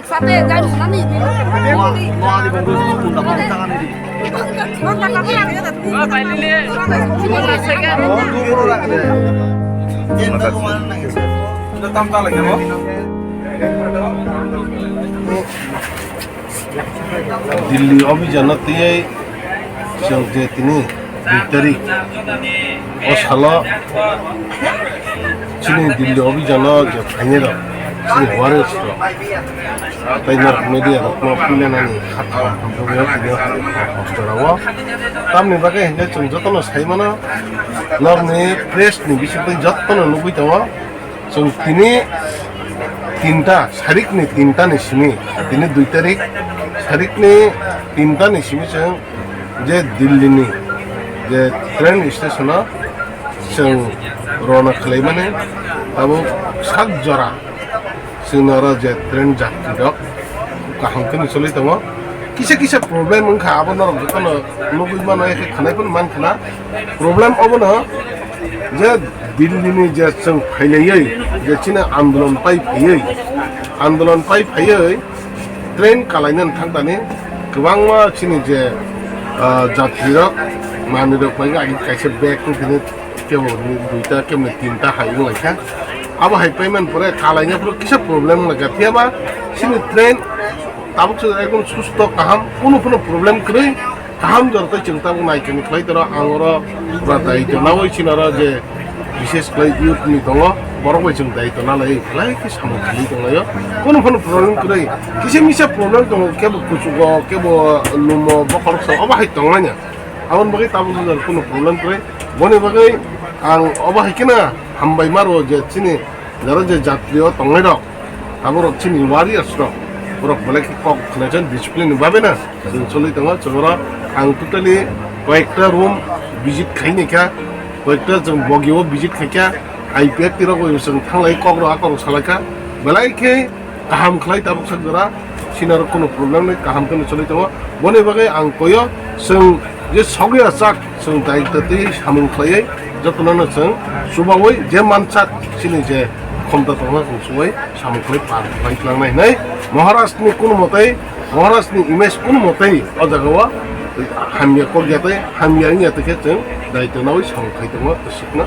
sampai enggak bisa nih. Mau di bungkus untuk tangan ini. Sudah tampal lagi mau? Delhi অভিযানতে जों जे তিনি 2 তারিখ ও সাল চিনি দিল্লি অভিযান যে ফাইনেল চিনি হওয়ার ছিল তাই না মিডিয়া রত্ন পুলেনানি খাতা সম্পর্কে চিনি হস্টেলাव তামনি বাকে হেঙ্গে जों যতন সাইমানো নরনি প্রেসনি বিষয়তে যতন লুবই দङ जों তিনি তিনটা সারিকনি তিনটা নিসিমি তিনি 2 তারিখ সারিকনি তিনটা নিসিমি जों जे दिल्लीनि जे ट्रेन स्टेशना जों रवाना खालामनानै दाबो सात जरा जोंना आरो जे ट्रेन जात्रि दं गाहामखौनो सोलियो दङ किसे किसे प्रब्लेम मोनखा आबोनो बेखौनो लुबैमानो एखे खानायफोर मानखाना प्रब्लेम अबोनो जे दिल्लीनि जे जों फैलायै जे चिना आन्दोलन पाइ फैयै ट्रेन खालायनो थांदानि गोबां मा चिनि जे जात्रिरक मानिरक माइ आगि काइसे बेग बिदिनो केवलनि 2टा केवलनि 3टा हायो लायखा अब हाइपायमान परे खालायनायफोर किसे प्रब्लेम लागा थियाबा सिनि ट्रेन ताबुक से एकदम सुस्थ काहाम कोनो प्रब्लेम करै काहाम जरतै चिंता नायखनि खलाय तर आंगर राताय जनावै चिनार जे विशेष खलाय युथनि दङ बरबै जों दायित्व नालाय खलाय कि सामखालि दङयो कोनो प्रब्लेम करै किसे मिसे प्रब्लेम दङ केबो कुचुगो केबो लुमो बखरस अबाहाय दङनाया आवन बगै ताबुक जर कोनो प्रब्लेम करै बने बगै आं अबाहाय केना हामबाय मारो जे चिनि जरा जे जात्रिय दङै दं आबर चिनि वारियार्स दं बरक बलेक कक खनाजन डिसिप्लिन बाबेना जों सोलि दङ जोंरा आं टोटाली कयेकटा रूम विजिट खाइनेखा कयेकटा जों बगियाव विजिट खाइखा आइपिएफ तिरगो जों थांलाय कग्र आकर सालायखा बेलायखे गाहाम खलाय ताबुक सगरा सिनार कोनो प्रब्लेम नै गाहामखौनो सोलि दङ बने बगै आं कयो जों जे सगया साक जों दायित्वति सामुं खलायै जतनानो जों सुबावै जे मानसा सिनि जे खमता दङ जों सुबाय सामुं खलाय पार खालायलांनाय नै महाराष्ट्रनि कोनो मते महाराष्ट्रनि इमेज कोनो मते अजागावा हामिया कगियातै हामियानि यातखे जों दायित्व नावै सामुं खलाय दङ सिकना